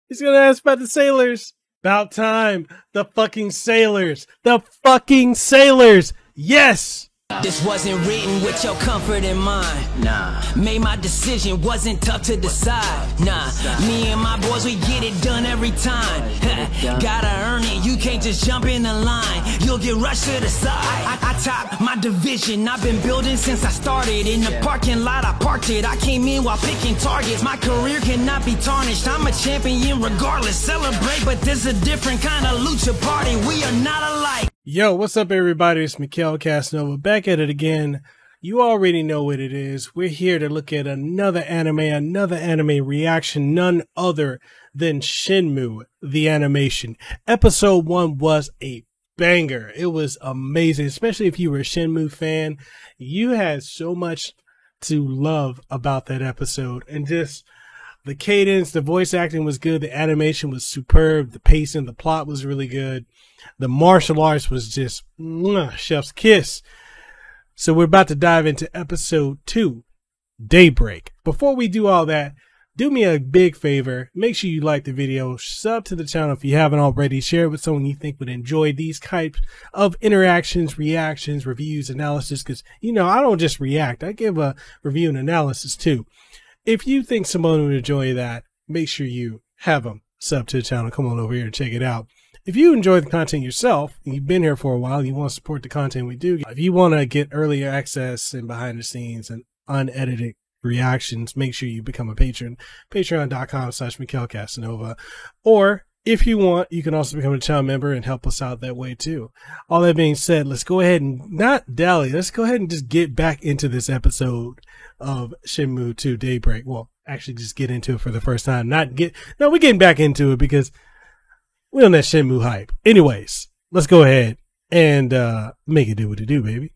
He's gonna ask about the sailors. About time. The fucking sailors. The fucking sailors. Yes. This wasn't written with your comfort in mind. Nah. Made my decision, wasn't tough to decide. Nah. Me and my boys, we get it done every time. Gotta earn it, you can't just jump in the line. You'll get rushed to the side. I top my division, I've been building since I started. In the parking lot, I parked it. I came in while picking targets. My career cannot be tarnished. I'm a champion regardless. Celebrate, but this a different kind of lucha party. We are not alike. Yo, what's up, everybody? It's Mikhail Casanova back at it again. You already know what it is. We're here to look at another anime reaction, none other than Shenmue, the animation. Episode 1 was a banger. It was amazing, especially if you were a Shenmue fan. You had so much to love about that episode, and just the cadence, the voice acting was good, the animation was superb, the pacing, the plot was really good. The martial arts was just chef's kiss. So we're about to dive into episode 2, Daybreak. Before we do all that, do me a big favor. Make sure you like the video, sub to the channel if you haven't already, share it with someone you think would enjoy these types of interactions, reactions, reviews, analysis, because, you know, I don't just react. I give a review and analysis too. If you think someone would enjoy that, make sure you have them sub to the channel. Come on over here and check it out. If you enjoy the content yourself, and you've been here for a while, you want to support the content we do, if you want to get earlier access and behind the scenes and unedited reactions, make sure you become a patron. Patreon.com/Mikhail Casanova. Or if you want, you can also become a channel member and help us out that way too. All that being said, let's go ahead and not dally. Let's go ahead and just get back into this episode of Shenmue 2 Daybreak. Well, actually just get into it for the first time. We're getting back into it because we on that Shenmue hype. Anyways, let's go ahead and make it do what it do, baby.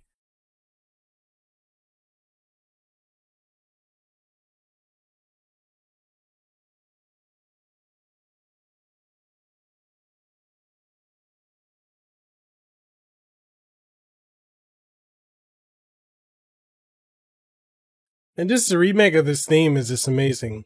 And just the remake of this theme is just amazing.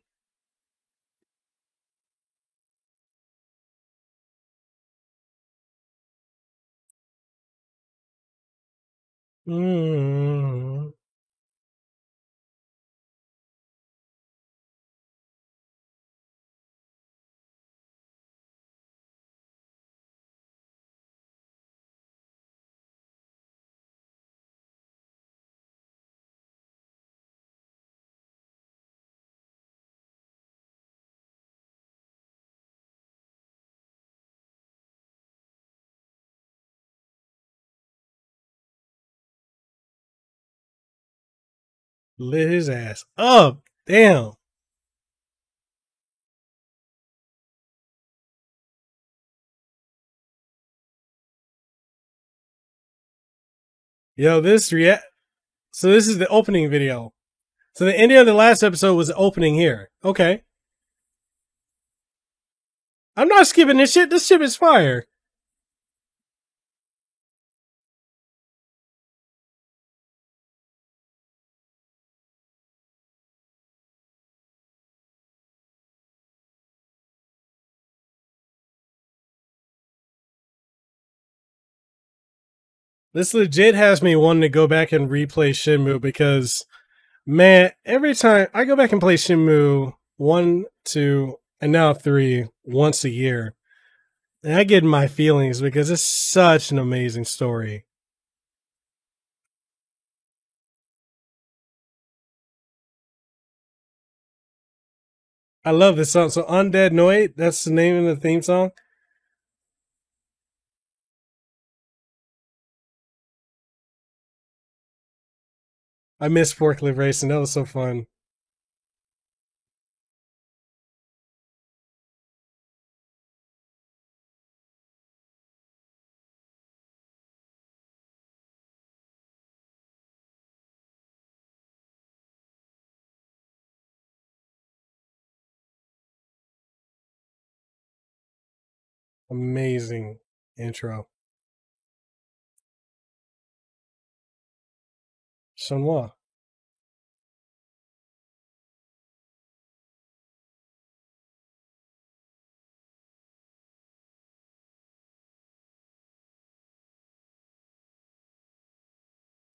Lit his ass up. Damn. Yo, so this is the opening video. So the ending of the last episode was the opening here. Okay. I'm not skipping this shit. This shit is fire. This legit has me wanting to go back and replay Shenmue because, man, every time I go back and play Shenmue 1, 2, and now 3 once a year, and I get my feelings because it's such an amazing story. I love this song. So Undead Noite, that's the name of the theme song. I miss forklift racing. That was so fun. Amazing intro. Chanois.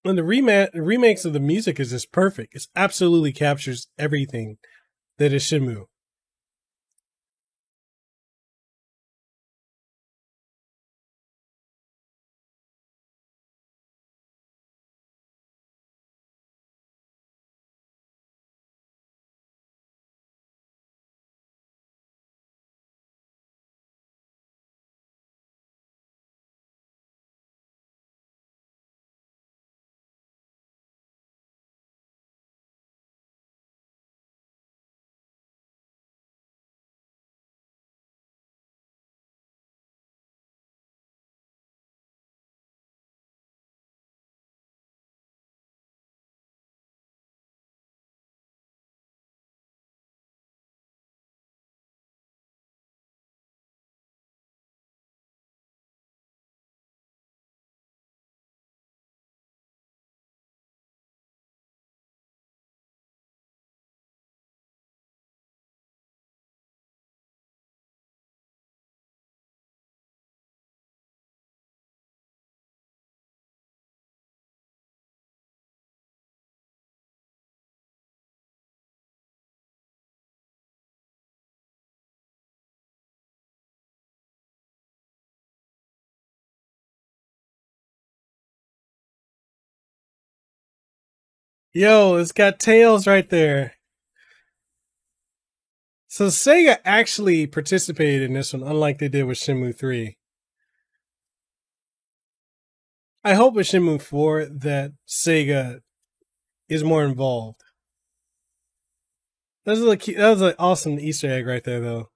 And the remakes of the music is just perfect. It absolutely captures everything that is Shenmue. Yo, it's got Tails right there. So Sega actually participated in this one, unlike they did with Shenmue 3. I hope with Shenmue 4 that Sega is more involved. That was an awesome Easter egg right there, though.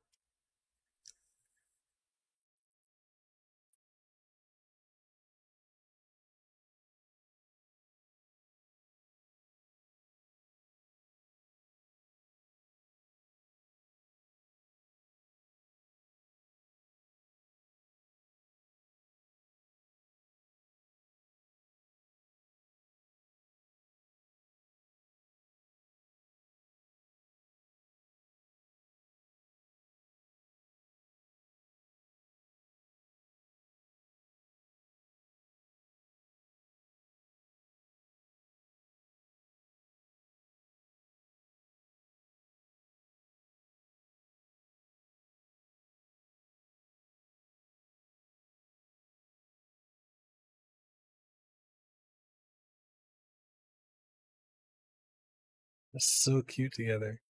They're so cute together.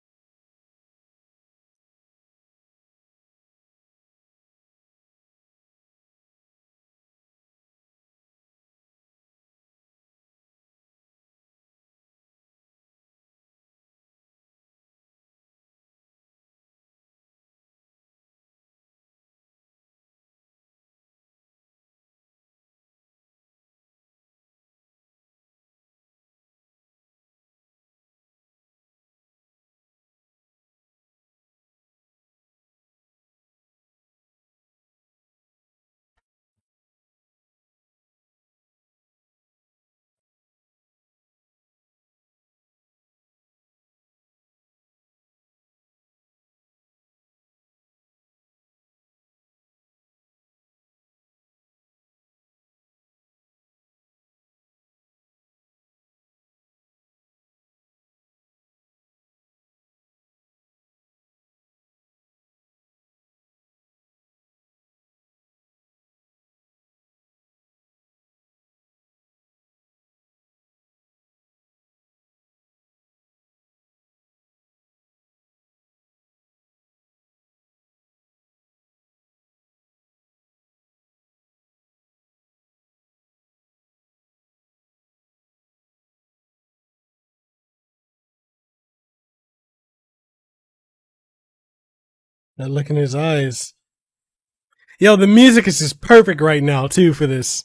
That look in his eyes. Yo, the music is just perfect right now, too, for this.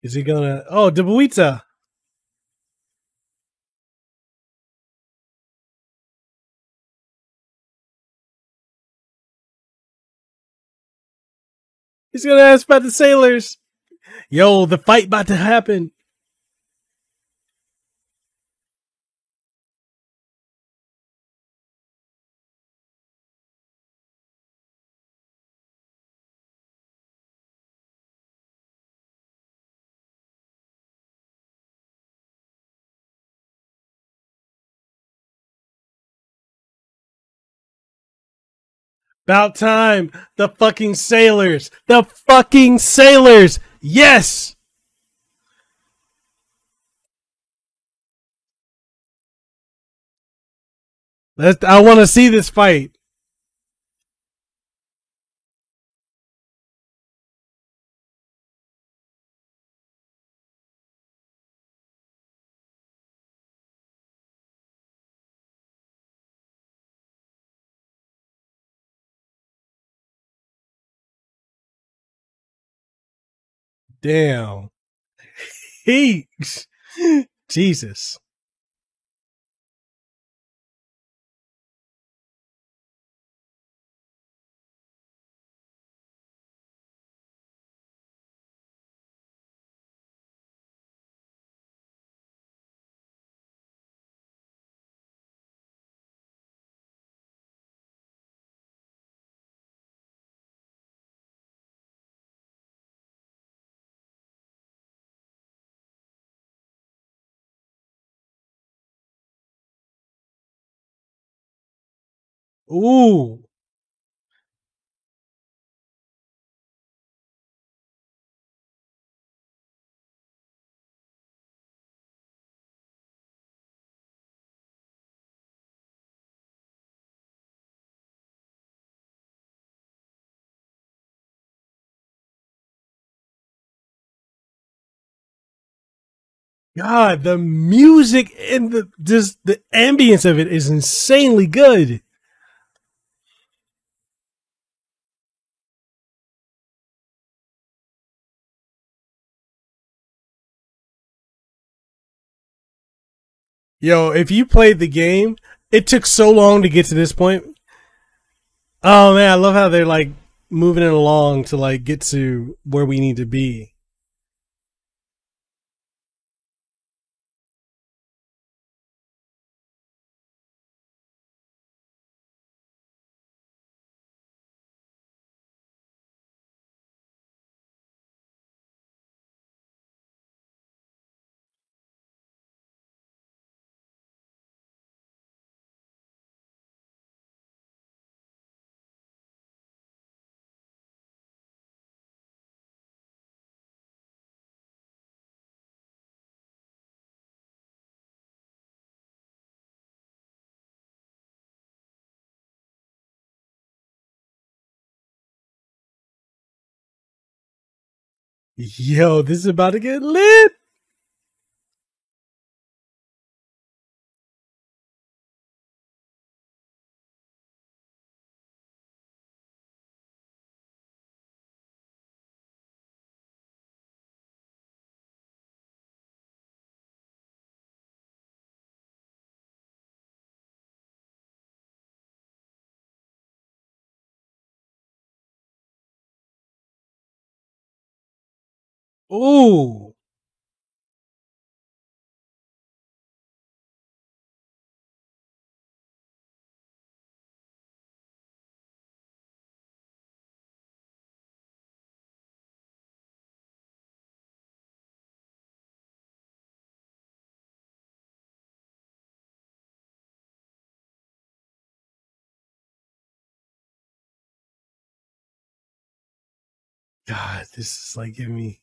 Is he gonna? Oh, Debuita. He's gonna ask about the sailors. Yo, the fight about to happen. About time. The fucking sailors. The fucking sailors. Yes. I want to see this fight. Damn. He. Jesus. Ooh. God, the music and the ambience of it is insanely good. Yo, if you played the game, it took so long to get to this point. Oh man, I love how they're like moving it along to like get to where we need to be. Yo, this is about to get lit. Ooh. God, this is like giving me.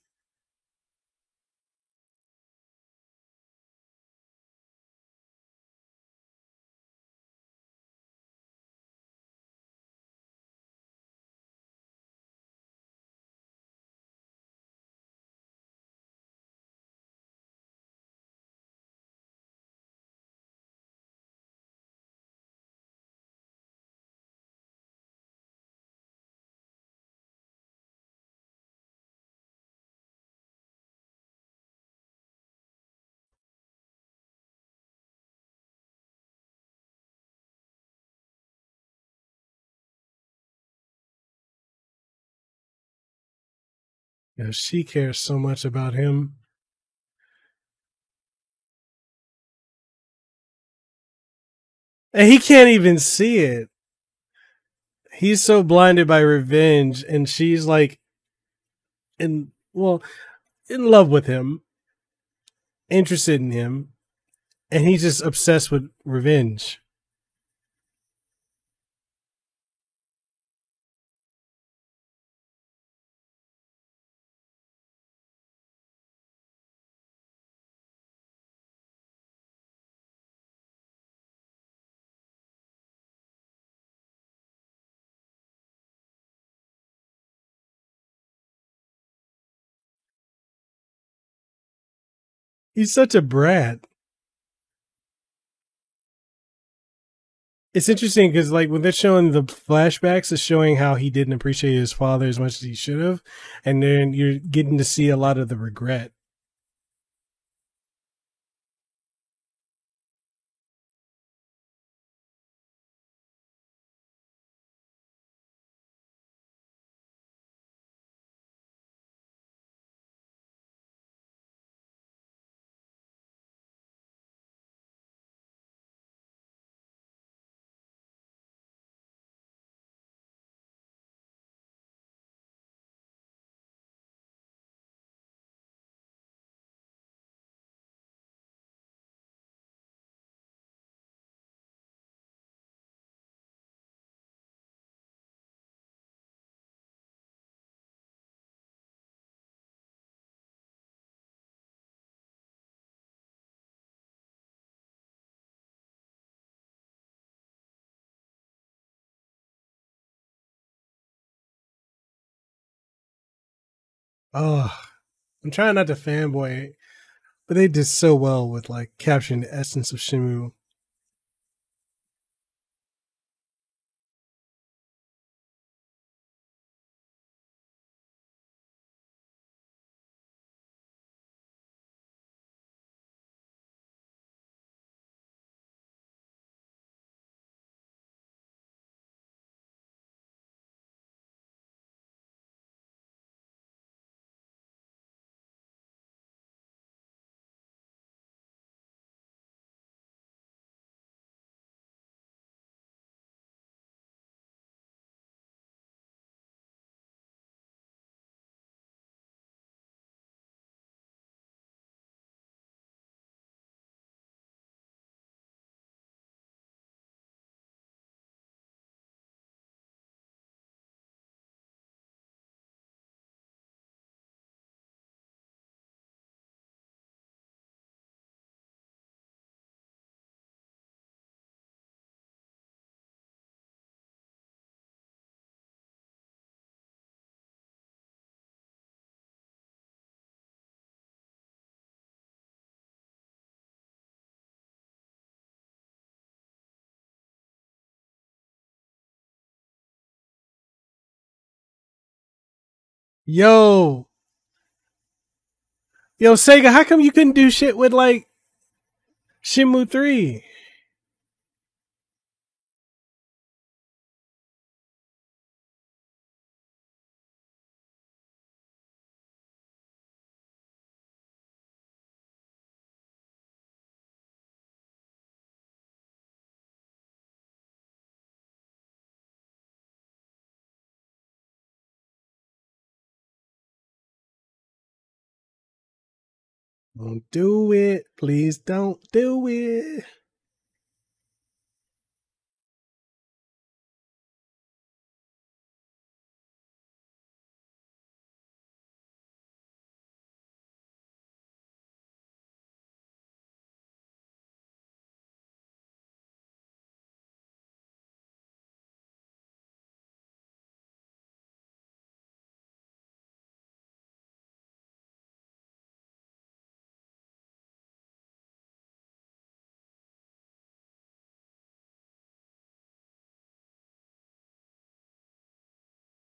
You know, she cares so much about him. And he can't even see it. He's so blinded by revenge, and she's like in love with him, interested in him, and he's just obsessed with revenge. He's such a brat. It's interesting because, like, when they're showing the flashbacks, it's showing how he didn't appreciate his father as much as he should have, and then you're getting to see a lot of the regret. Oh, I'm trying not to fanboy, but they did so well with like capturing the essence of Shimu. Yo, yo, Sega, how come you couldn't do shit with like Shenmue 3? Don't do it. Please don't do it.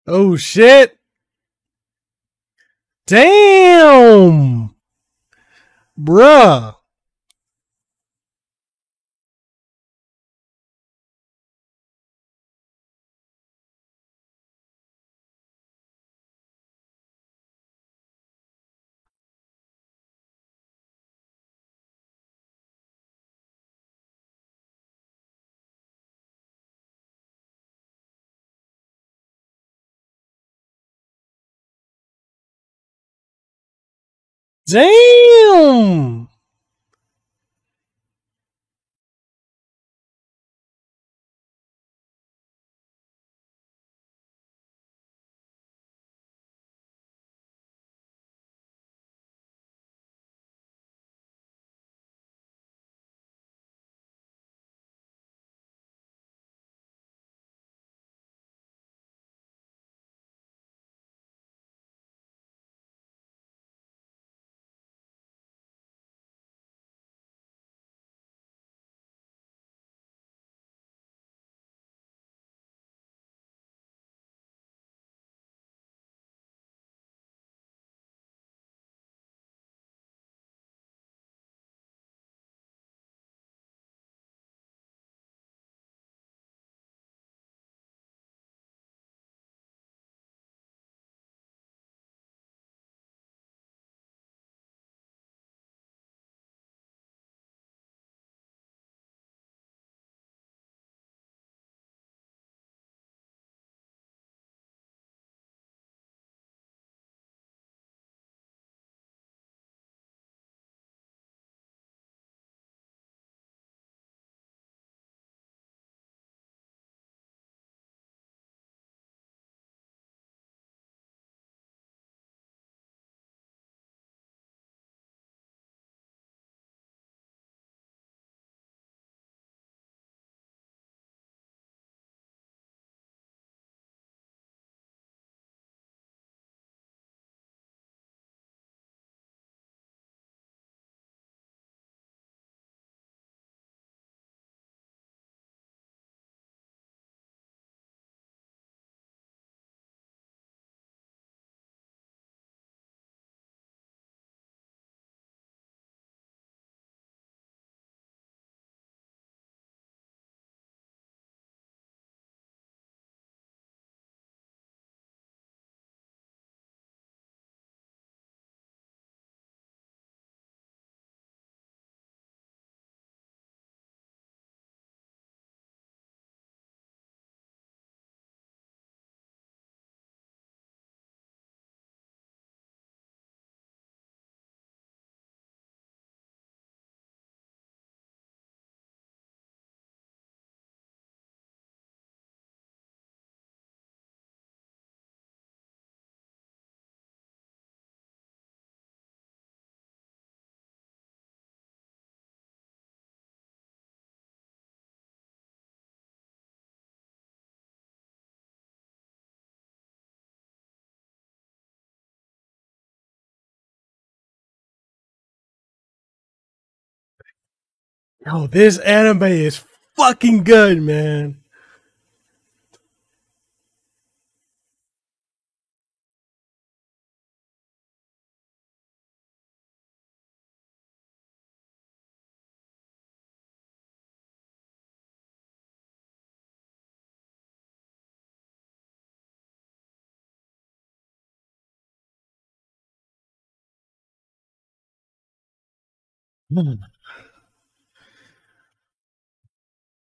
Oh shit. Damn. Bruh. Damn. Yo, this anime is fucking good, man.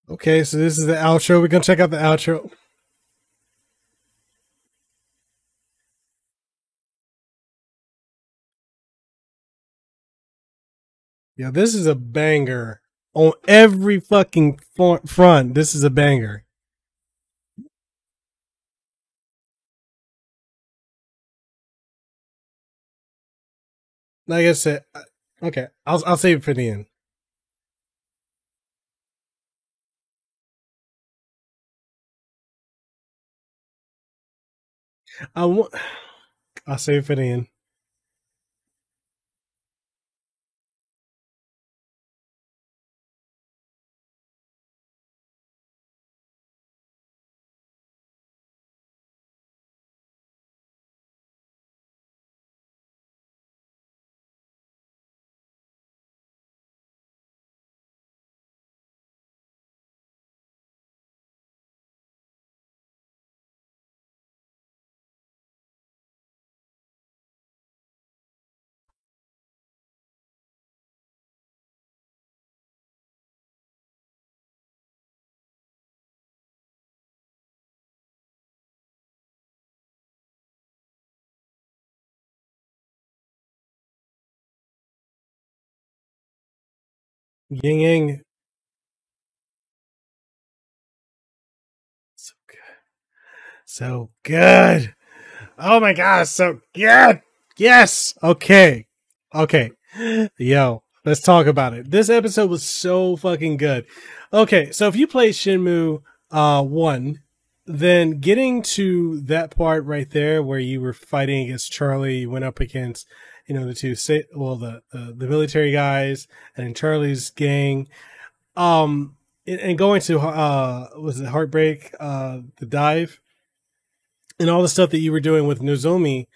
Okay, so this is the outro. We're gonna check out the outro. Yeah, this is a banger on every fucking front. This is a banger. Like I said, okay, I'll save it for the end. I want. I'll save it for the end. Ying Yang. So good. So good. Oh my god, so good. Yes. Okay. Okay. Yo, let's talk about it. This episode was so fucking good. Okay, so if you play Shenmue 1, then getting to that part right there where you were fighting against Charlie, you went up against, the two, the military guys and Charlie's gang. And going to, was it Heartbreak, the dive, and all the stuff that you were doing with Nozomi,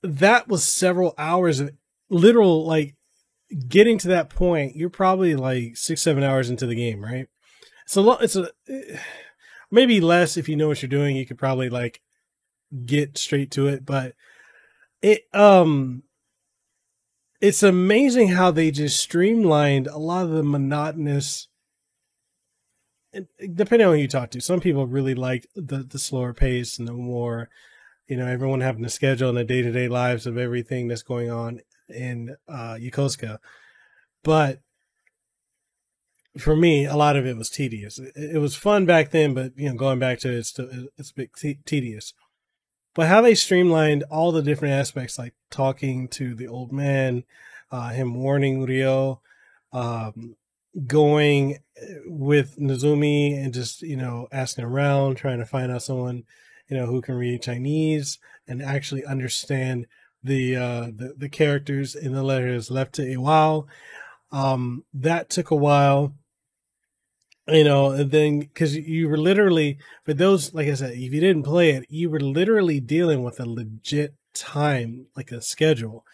that was several hours of literal, like, getting to that point. You're probably like 6-7 hours into the game, right? So it's a maybe less. If you know what you're doing, you could probably like get straight to it. But it it's amazing how they just streamlined a lot of the monotonous. Depending on who you talk to, some people really liked the slower pace and the more, everyone having a schedule and the day to day lives of everything that's going on in Yokosuka. But for me, a lot of it was tedious. It was fun back then, but going back to it, it's a bit tedious. But how they streamlined all the different aspects, like talking to the old man, him warning Ryo, going with Nozomi and just asking around, trying to find out someone who can read Chinese and actually understand the characters in the letters left to Iwao. That took a while. And then because you were literally, for those, like I said, if you didn't play it, you were literally dealing with a legit time, like a schedule.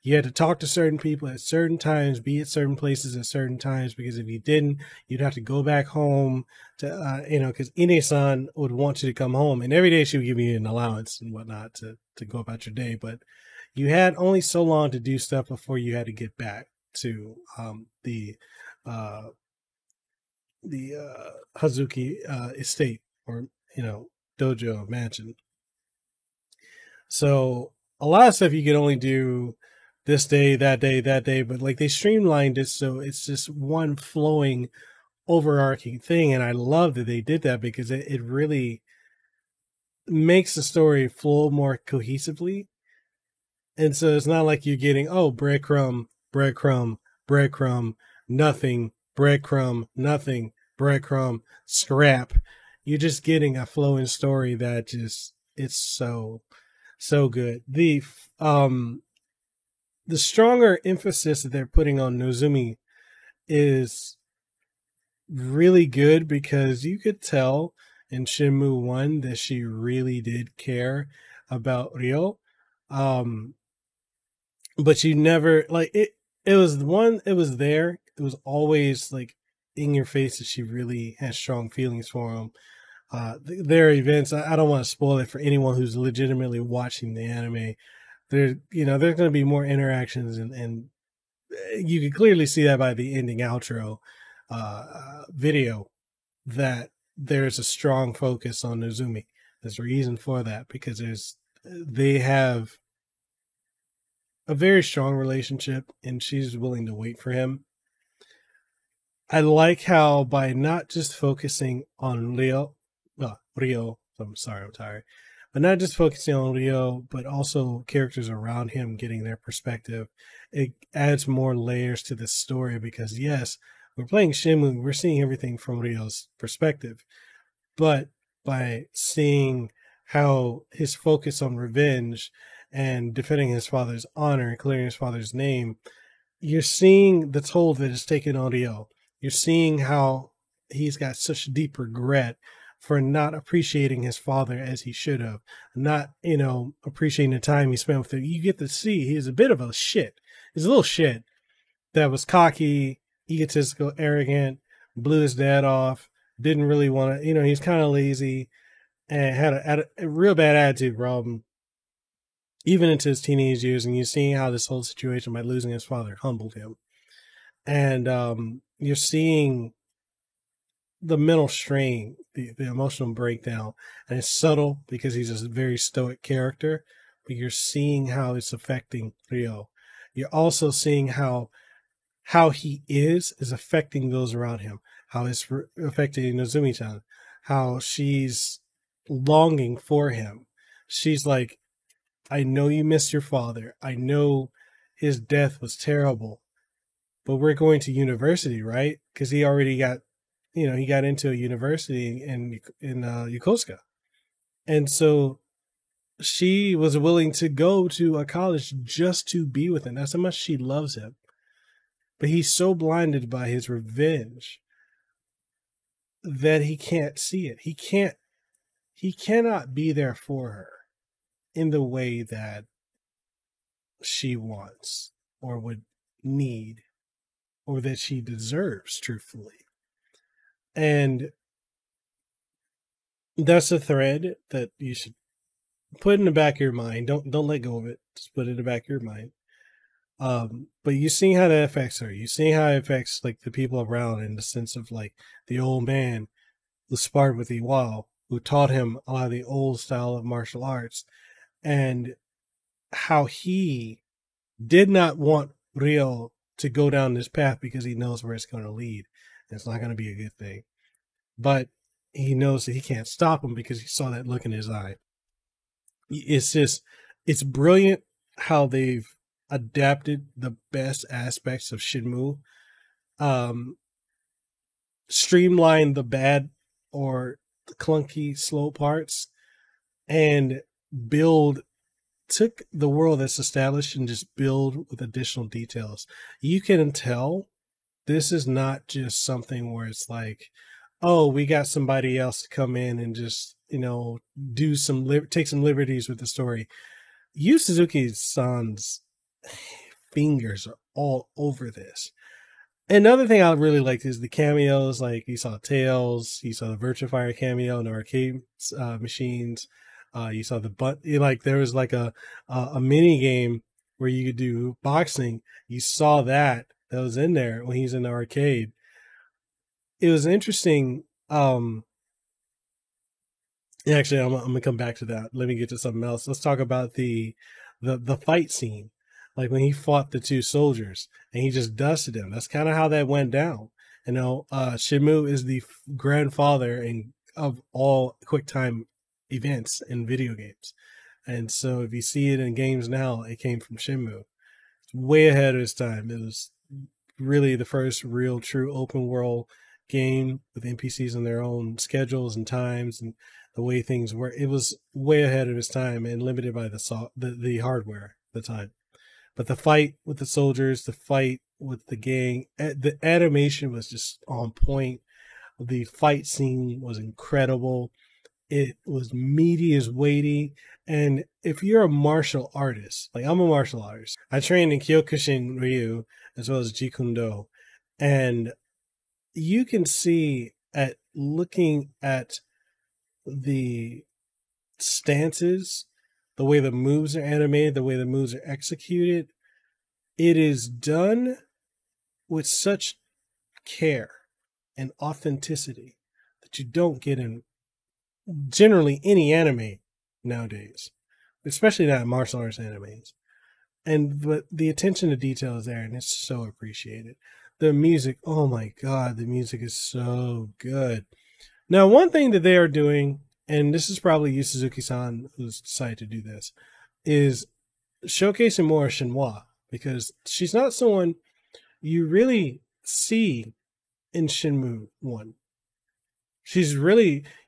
You had to talk to certain people at certain times, be at certain places at certain times, because if you didn't, you'd have to go back home to, because Ine-san would want you to come home, and every day she would give you an allowance and whatnot to go about your day. But you had only so long to do stuff before you had to get back to uh, the Hazuki estate, or dojo mansion. So a lot of stuff you could only do this day, that day, that day, but like they streamlined it so it's just one flowing, overarching thing, and I love that they did that because it really makes the story flow more cohesively. And so it's not like you're getting, oh, breadcrumb, breadcrumb, breadcrumb, nothing, breadcrumb, nothing, breadcrumb, scrap. You're just getting a flowing story that just, it's so good. The stronger emphasis that they're putting on Nozomi is really good because you could tell in Shenmue 1 that she really did care about Ryo. But you never, like, it was there. It was always like in your face that she really has strong feelings for him. There are events, I don't want to spoil it for anyone who's legitimately watching the anime. There's going to be more interactions, and you can clearly see that by the ending outro video that there's a strong focus on Nozomi. There's a reason for that because they have a very strong relationship, and she's willing to wait for him. I like how by not just focusing on Ryo, I'm sorry, I'm tired, but not just focusing on Ryo, but also characters around him getting their perspective. It adds more layers to this story because yes, we're playing Shenmue, we're seeing everything from Ryo's perspective, but by seeing how his focus on revenge and defending his father's honor and clearing his father's name, you're seeing the toll that is taken on Ryo. You're seeing how he's got such deep regret for not appreciating his father as he should have, not, appreciating the time he spent with him. You get to see he's a bit of a shit. He's a little shit that was cocky, egotistical, arrogant, blew his dad off, didn't really want to, he's kind of lazy and had a real bad attitude problem, even into his teenage years. And you're seeing how this whole situation by losing his father humbled him. And you're seeing the mental strain, the emotional breakdown, and it's subtle because he's a very stoic character, but you're seeing how it's affecting Ryo. You're also seeing how how he is affecting those around him, how it's affecting Nozumi-chan, how she's longing for him. She's like, I know you missed your father. I know his death was terrible, but we're going to university, right? Because he already got, he got into a university in Yokosuka. And so she was willing to go to a college just to be with him. That's how much she loves him. But he's so blinded by his revenge that he can't see it. He cannot be there for her in the way that she wants or would need or that she deserves, truthfully. And that's a thread that you should put in the back of your mind. Don't let go of it. Just put it in the back of your mind. But you see how that affects her. You see how it affects like the people around, in the sense of like the old man who sparred with Iwao, who taught him a lot of the old style of martial arts, and how he did not want Ryo to go down this path because he knows where it's going to lead. It's not going to be a good thing. But he knows that he can't stop him because he saw that look in his eye. It's brilliant how they've adapted the best aspects of Shenmue, streamlined the bad or the clunky, slow parts, and took the world that's established and just build with additional details. You can tell this is not just something where it's like, oh, we got somebody else to come in and just, take some liberties with the story. Yu Suzuki-san's fingers are all over this. Another thing I really liked is the cameos. Like, you saw Tails, you saw the Virtua Fire cameo in the arcade machines. You saw there was like a mini game where you could do boxing. You saw that was in there when he's in the arcade. It was interesting. Actually, I'm gonna come back to that. Let me get to something else. Let's talk about the fight scene, like when he fought the two soldiers and he just dusted them. That's kind of how that went down. Shenmue is the grandfather of all QuickTime events in video games, and so if you see it in games now, it came from Shenmue. It's way ahead of its time. It was really the first real true open world game with NPCs on their own schedules and times and the way things were. It was way ahead of its time and limited by the hardware at the time. But the fight with the soldiers, the fight with the gang, the animation was just on point. The fight scene was incredible. It was meaty as weighty. And if you're a martial artist, like I'm a martial artist, I trained in Kyokushin Ryu as well as Jeet Kune Do. And you can see looking at the stances, the way the moves are animated, the way the moves are executed, it is done with such care and authenticity that you don't get in generally any anime nowadays, especially not martial arts animes. But the attention to detail is there, and it's so appreciated. The music, oh my god, the music is so good. Now, one thing that they are doing, and this is probably Yu Suzuki-san who's decided to do this, is showcasing more Shenhua, because she's not someone you really see in Shenmue 1.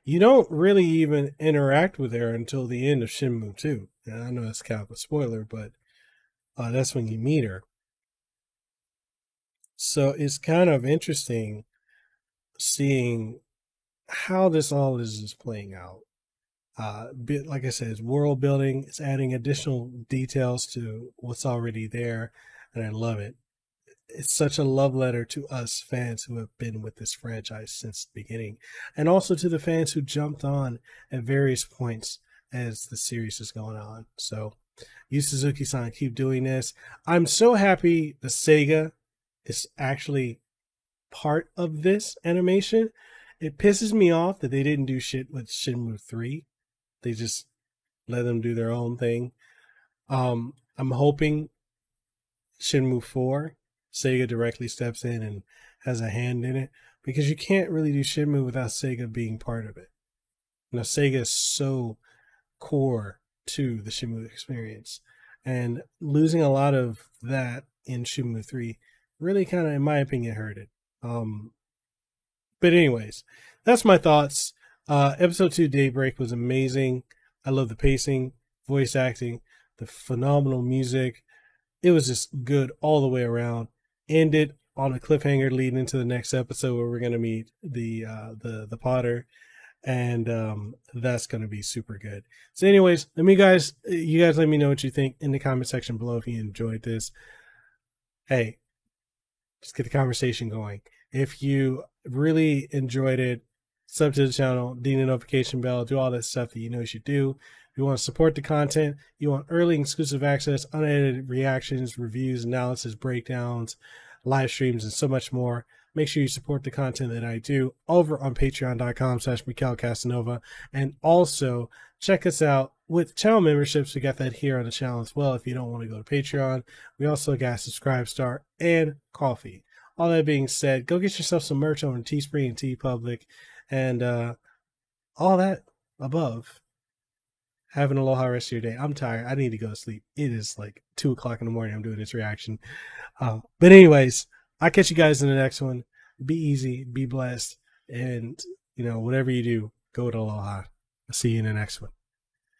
You don't really even interact with her until the end of Shenmue 2. And I know that's kind of a spoiler, but that's when you meet her. So it's kind of interesting seeing how this all is playing out. Like I said, it's world building. It's adding additional details to what's already there, and I love it. It's such a love letter to us fans who have been with this franchise since the beginning, and also to the fans who jumped on at various points as the series is going on. So, Yu Suzuki-san, keep doing this. I'm so happy the Sega is actually part of this animation. It pisses me off that they didn't do shit with Shenmue 3. They just let them do their own thing. I'm hoping Shenmue 4 Sega directly steps in and has a hand in it, because you can't really do Shenmue without Sega being part of it. You know, Sega is so core to the Shenmue experience, and losing a lot of that in Shenmue 3 really kind of, in my opinion, hurt it. But anyways, that's my thoughts. Episode 2 Daybreak was amazing. I love the pacing, voice acting, the phenomenal music. It was just good all the way around. Ended on a cliffhanger leading into the next episode where we're going to meet the Potter, and that's going to be super good. So anyways, you guys let me know what you think in the comment section below if you enjoyed this. Hey, just get the conversation going. If you really enjoyed it, sub to the channel, ding the notification bell, do all that stuff that you know you should do. If you want to support the content, you want early exclusive access, unedited reactions, reviews, analysis, breakdowns, live streams, and so much more, make sure you support the content that I do over on patreon.com/MikhailCasanova. And also check us out with channel memberships. We got that here on the channel as well. If you don't want to go to Patreon, we also got Subscribe Star and Coffee. All that being said, go get yourself some merch over on Teespring and TeePublic, and all that above. Have an aloha rest of your day. I'm tired. I need to go to sleep. It is like 2 o'clock in the morning. I'm doing this reaction. But anyways, I'll catch you guys in the next one. Be easy, be blessed, and whatever you do, go with aloha. I'll see you in the next one.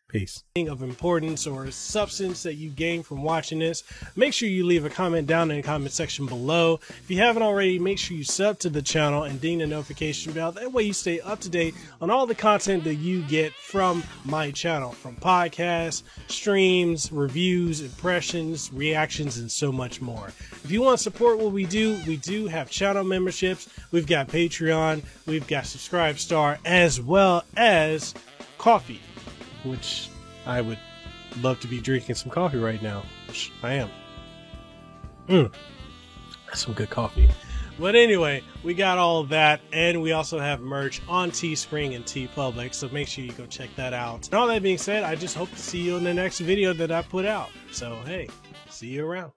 Peace. Of importance or substance that you gain from watching this, make sure you leave a comment down in the comment section below. If you haven't already, make sure you sub to the channel and ding the notification bell. That way you stay up to date on all the content that you get from my channel, from podcasts, streams, reviews, impressions, reactions, and so much more. If you want to support what we do have channel memberships. We've got Patreon, we've got Subscribe Star, as well as Coffee, which I would love to be drinking some coffee right now, which I am. That's some good coffee. But anyway, we got all of that, and we also have merch on Teespring and TeePublic, so make sure you go check that out. And all that being said, I just hope to see you in the next video that I put out. So hey, see you around.